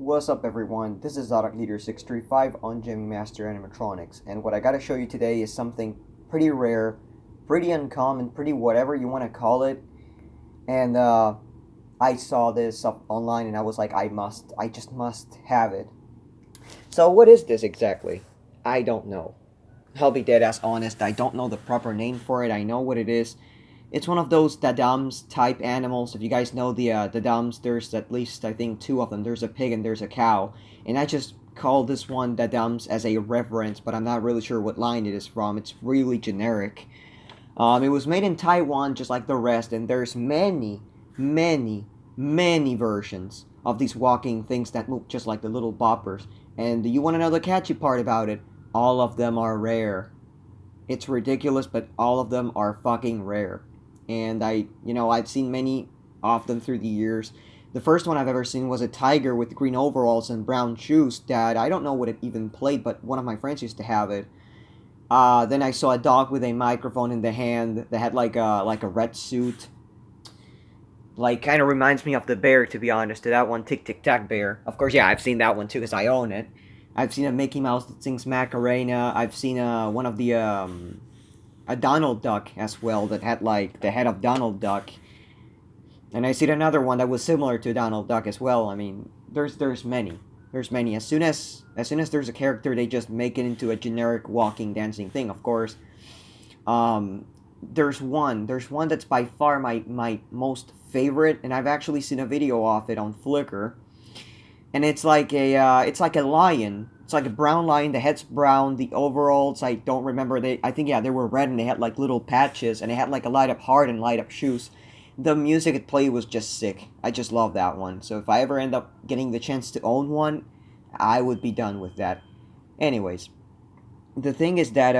What's up everyone, this is Zodoc Leader 635 on Jimmy Master Animatronics, and what I gotta show you today is something pretty rare, pretty uncommon, pretty whatever you want to call it, and I saw this up online and I was like, I just must have it. So what is this exactly? I don't know. I'll be dead ass honest, I don't know the proper name for it. I know what it is. It's one of those dadams type animals. If you guys know the dadams, there's at least I think two of them. There's a pig and there's a cow. And I just call this one dadams as a reference, but I'm not really sure what line it is from. It's really generic. It was made in Taiwan just like the rest, and there's many versions of these walking things that move just like the little boppers. And you want to know the catchy part about it? All of them are rare. It's ridiculous, but all of them are fucking rare. And I've seen many of them through the years. The first one I've ever seen was a tiger with green overalls and brown shoes that I don't know what it even played, but one of my friends used to have it. Then I saw a dog with a microphone in the hand that had like a red suit. Like, kind of reminds me of the bear, to be honest. To that one, Tick Tick Tack Bear. Of course, yeah, I've seen that one too, because I own it. I've seen a Mickey Mouse that sings Macarena. I've seen one of the a Donald Duck as well that had like the head of Donald Duck. And I seen another one that was similar to Donald Duck as well. I mean, there's many. There's many. As soon as there's a character, they just make it into a generic walking dancing thing. Of course, there's one that's by far my most favorite, and I've actually seen a video of it on Flickr. And it's like a lion. It's like a brown lion. The head's brown. The overalls, I don't remember. I think, yeah, they were red and they had like little patches and it had like a light up heart and light up shoes. The music it played was just sick. I just love that one. So if I ever end up getting the chance to own one, I would be done with that. Anyways, the thing is that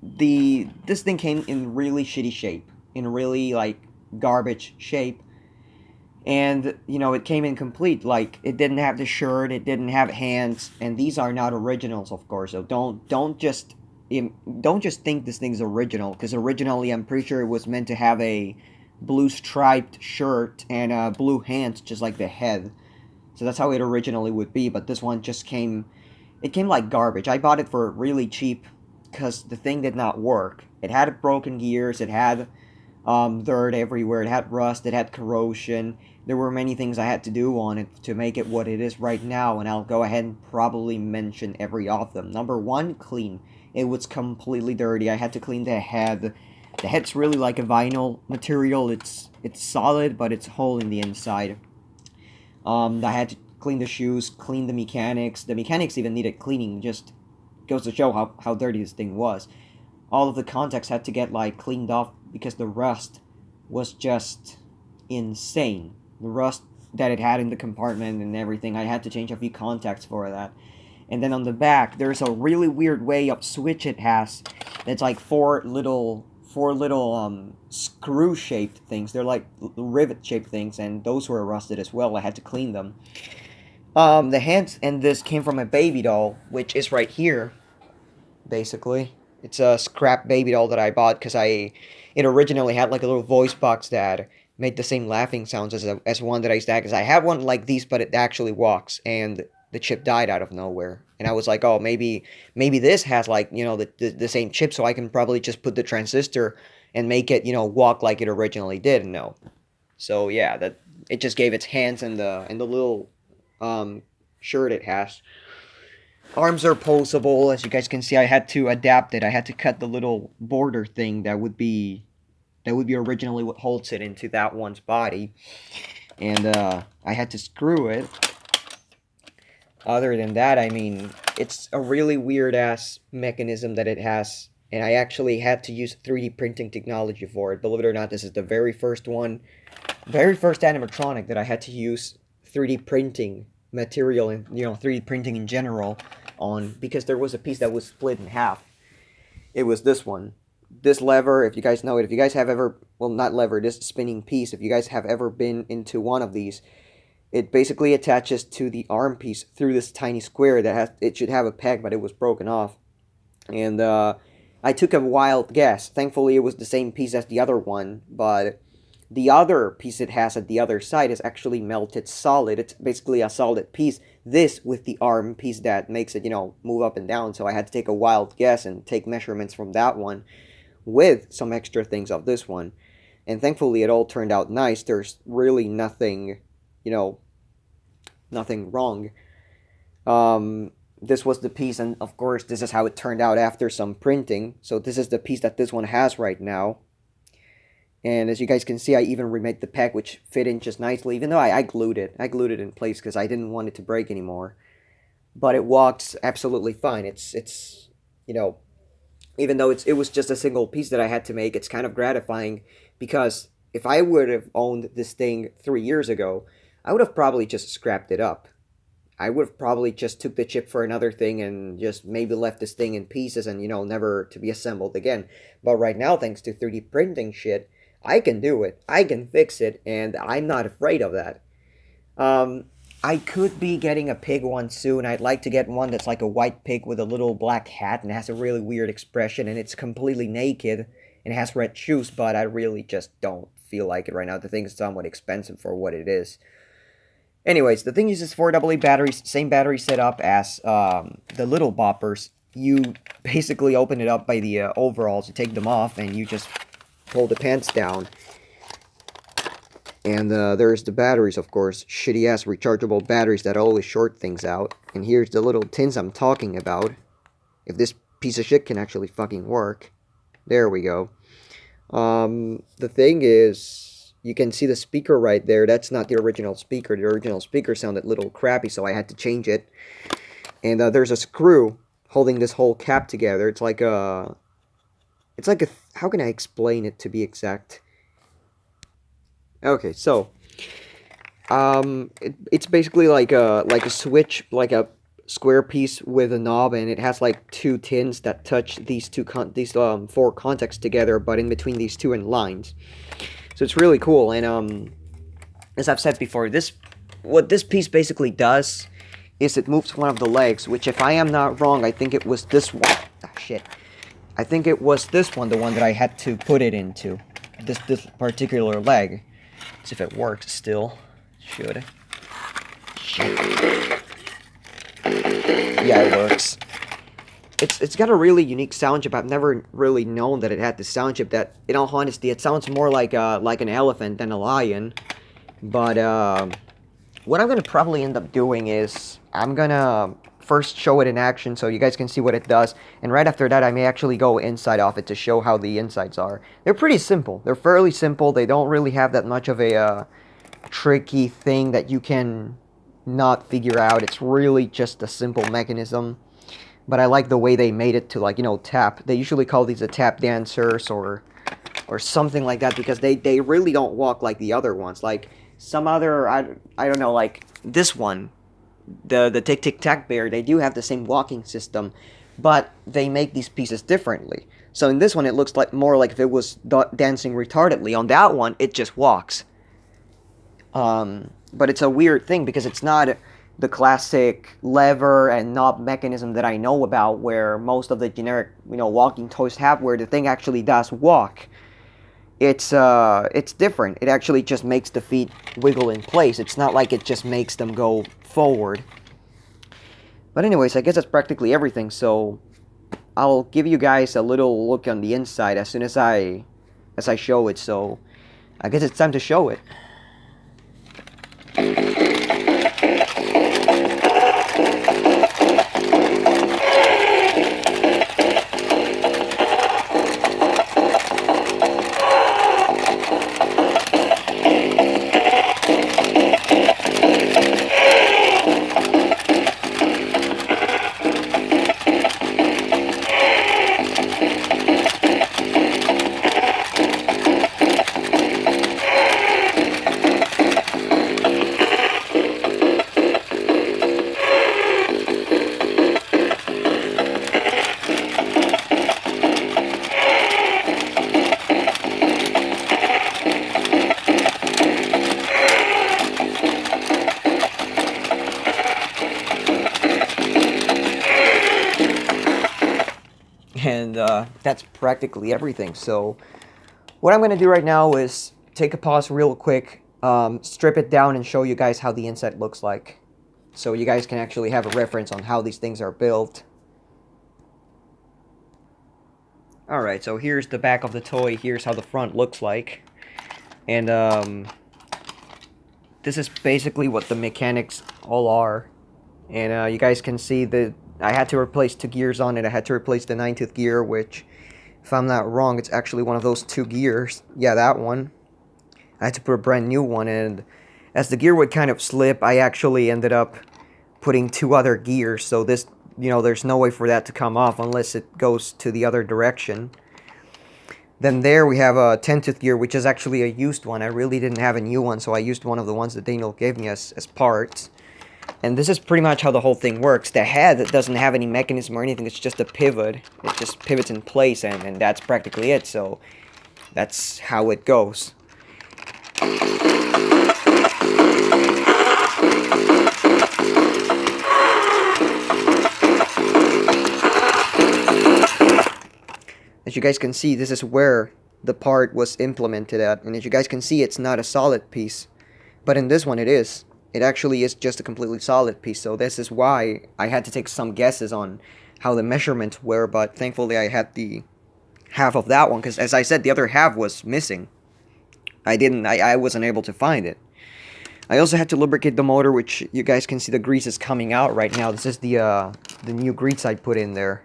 this thing came in really shitty shape, in really like garbage shape, and it came incomplete. Like, it didn't have the shirt, it didn't have hands, and these are not originals, of course. So don't just think this thing's original, because originally I'm pretty sure it was meant to have a blue striped shirt and blue hands, just like the head. So that's how it originally would be. But this one just came, it came like garbage. I bought it for really cheap because the thing did not work. It had broken gears, it had dirt everywhere, it had rust, it had corrosion. There were many things I had to do on it to make it what it is right now, and I'll go ahead and probably mention every of them. Number one, clean. It was completely dirty. I had to clean the head. The head's really like a vinyl material. It's solid, but it's whole in the inside. I had to clean the shoes, clean the mechanics. The mechanics even needed cleaning. Just goes to show how dirty this thing was. All of the contacts had to get like cleaned off because the rust was just insane. The rust that it had in the compartment and everything, I had to change a few contacts for that. And then on the back, there's a really weird way up switch it has. It's like four little screw shaped things. They're like rivet shaped things, and those were rusted as well. I had to clean them. The hands and this came from a baby doll, which is right here, basically. It's a scrap baby doll that I bought because it originally had like a little voice box that made the same laughing sounds as one that I used to have. Because I have one like these, but it actually walks, and the chip died out of nowhere. And I was like, oh, maybe this has like the same chip, so I can probably just put the transistor and make it walk like it originally did. No, so yeah, that it just gave its hands and the little shirt it has. Arms are posable, as you guys can see. I had to adapt it. I had to cut the little border thing that would be originally what holds it into that one's body, and I had to screw it. Other than that, I mean, it's a really weird ass mechanism that it has, and I actually had to use 3D printing technology for it. Believe it or not, this is the very first animatronic that I had to use 3D printing material and 3D printing in general on, because there was a piece that was split in half. It was this one. This lever, if you guys know it, if you guys have ever, well, not lever, this spinning piece, if you guys have ever been into one of these, it basically attaches to the arm piece through this tiny square it should have a peg, but it was broken off. And I took a wild guess. Thankfully, it was the same piece as the other one, but The other piece it has at the other side is actually melted solid. It's basically a solid piece. This with the arm piece that makes it, move up and down. So I had to take a wild guess and take measurements from that one with some extra things of this one. And thankfully it all turned out nice. There's really nothing, nothing wrong. This was the piece, and of course this is how it turned out after some printing. So this is the piece that this one has right now. And as you guys can see, I even remade the peg, which fit in just nicely, even though I glued it. I glued it in place because I didn't want it to break anymore. But it walks absolutely fine. It's even though it was just a single piece that I had to make, it's kind of gratifying, because if I would have owned this thing 3 years ago, I would have probably just scrapped it up. I would have probably just took the chip for another thing and just maybe left this thing in pieces and, never to be assembled again. But right now, thanks to 3D printing shit, I can do it. I can fix it, and I'm not afraid of that. I could be getting a pig one soon. I'd like to get one that's like a white pig with a little black hat and has a really weird expression, and it's completely naked and has red shoes, but I really just don't feel like it right now. The thing is somewhat expensive for what it is. Anyways, the thing uses 4AA batteries, same battery setup as the little boppers. You basically open it up by the overalls, you take them off, and you just pull the pants down. And there's the batteries, of course, shitty-ass rechargeable batteries that always short things out. And here's the little tins I'm talking about. If this piece of shit can actually fucking work. There we go. The thing is, you can see the speaker right there. That's not the original speaker. The original speaker sounded a little crappy, so I had to change it. And there's a screw holding this whole cap together. It's like a... How can I explain it to be exact? Okay, so... it's basically like a switch, like a square piece with a knob, and it has like two tins that touch these four contacts together, but in between these two in lines. So it's really cool, and as I've said before, what this piece basically does is it moves one of the legs, which, if I am not wrong, I think it was this one. Ah, shit. I think it was this one, the one that I had to put it into. This particular leg. Let's see if it works still. Should. Shit. Yeah, it works. It's got a really unique sound chip. I've never really known that it had this sound chip that, in all honesty, it sounds more like an elephant than a lion. But what I'm going to probably end up doing is I'm going to first show it in action so you guys can see what it does. And right after that, I may actually go inside of it to show how the insides are. They're pretty simple. They're fairly simple. They don't really have that much of a tricky thing that you can not figure out. It's really just a simple mechanism. But I like the way they made it to, like, tap. They usually call these a tap dancers or something like that, because they really don't walk like the other ones. Like some other, I don't know, like this one, the Tic Tic Tac Bear, they do have the same walking system, but they make these pieces differently. So in this one, it looks like more like if it was dancing retardedly. On that one, it just walks. But it's a weird thing because it's not the classic lever and knob mechanism that I know about, where most of the generic, walking toys have, where the thing actually does walk. It's different. It actually just makes the feet wiggle in place. It's not like it just makes them go forward. But anyways, I guess that's practically everything, so I'll give you guys a little look on the inside as soon as I show it, so I guess it's time to show it. And that's practically everything. So what I'm going to do right now is take a pause real quick, strip it down and show you guys how the inside looks like. So you guys can actually have a reference on how these things are built. Alright, so here's the back of the toy, here's how the front looks like. And this is basically what the mechanics all are. And you guys can see that I had to replace 2 gears on it. I had to replace the 9th gear, which, if I'm not wrong, it's actually one of those 2 gears. Yeah, that one. I had to put a brand new one, and as the gear would kind of slip, I actually ended up putting 2 other gears, so this, there's no way for that to come off unless it goes to the other direction. Then there we have a 10th gear, which is actually a used one. I really didn't have a new one, so I used one of the ones that Daniel gave me as parts. And this is pretty much how the whole thing works. The head doesn't have any mechanism or anything, it's just a pivot. It just pivots in place, and that's practically it, so that's how it goes. As you guys can see, this is where the part was implemented at, and as you guys can see, it's not a solid piece, but in this one it is. It actually is just a completely solid piece, so this is why I had to take some guesses on how the measurements were, but thankfully I had the half of that one, because as I said, the other half was missing. I wasn't able to find it. I also had to lubricate the motor, which you guys can see the grease is coming out right now. This is the new grease I put in there,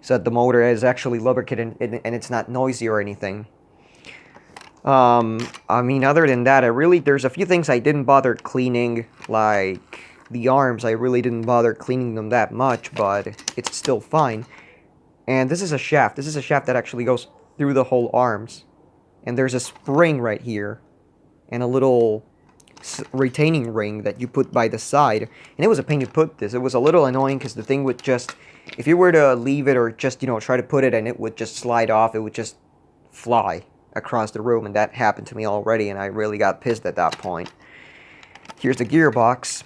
so that the motor is actually lubricated and it's not noisy or anything. I mean, other than that, there's a few things I didn't bother cleaning, like the arms. I really didn't bother cleaning them that much, but it's still fine. And this is a shaft. This is a shaft that actually goes through the whole arms. And there's a spring right here, and a little retaining ring that you put by the side. And it was a pain to put this. It was a little annoying because the thing would just, if you were to leave it or just, try to put it and it would just slide off, it would just fly across the room, and that happened to me already, and I really got pissed at that point. Here's the gearbox,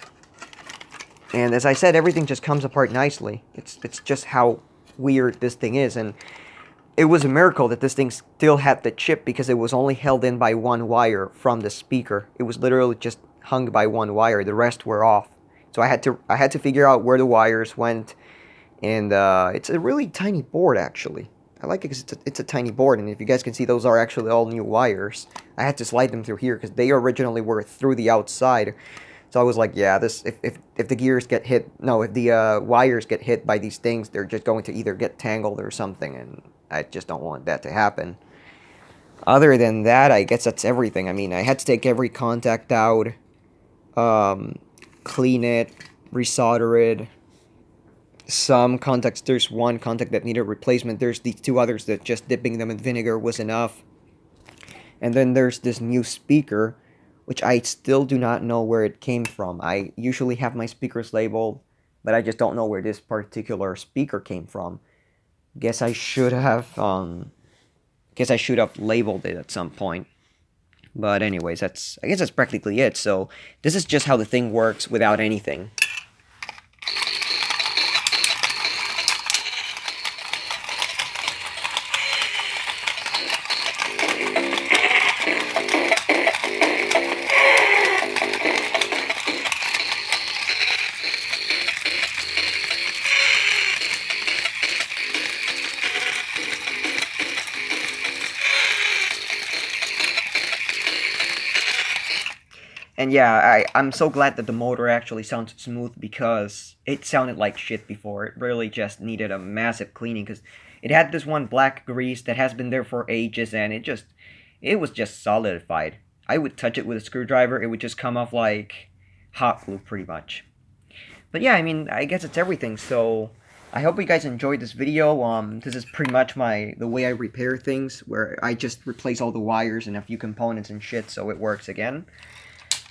and as I said, everything just comes apart nicely. It's just how weird this thing is, and it was a miracle that this thing still had the chip, because it was only held in by 1 wire from the speaker. It was literally just hung by 1 wire. The rest were off. So I had to figure out where the wires went, and it's a really tiny board actually. I like it because it's a tiny board, and if you guys can see, those are actually all new wires. I had to slide them through here because they originally were through the outside. So I was like, yeah, this if the gears get hit, no, if the wires get hit by these things, they're just going to either get tangled or something, and I just don't want that to happen. Other than that, I guess that's everything. I mean, I had to take every contact out, clean it, resolder it. Some contacts, there's one contact that needed replacement. There's these 2 others that just dipping them in vinegar was enough. And then there's this new speaker, which I still do not know where it came from. I usually have my speakers labeled, but I just don't know where this particular speaker came from. Guess I should have labeled it at some point. But anyways, I guess that's practically it. So this is just how the thing works without anything. And yeah, I'm so glad that the motor actually sounds smooth, because it sounded like shit before. It really just needed a massive cleaning, because it had this one black grease that has been there for ages, and it was just solidified. I would touch it with a screwdriver, it would just come off like hot glue pretty much. But yeah, I mean, I guess it's everything, so I hope you guys enjoyed this video. This is pretty much the way I repair things, where I just replace all the wires and a few components and shit so it works again.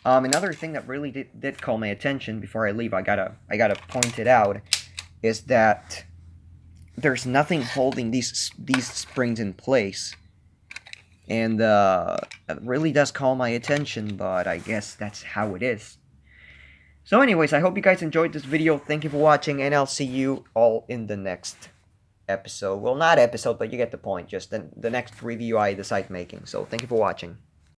Another thing that really did call my attention before I leave, I gotta point it out, is that there's nothing holding these springs in place, and it really does call my attention. But I guess that's how it is. So, anyways, I hope you guys enjoyed this video. Thank you for watching, and I'll see you all in the next episode. Well, not episode, but you get the point. Just the next review I decide making. So, thank you for watching.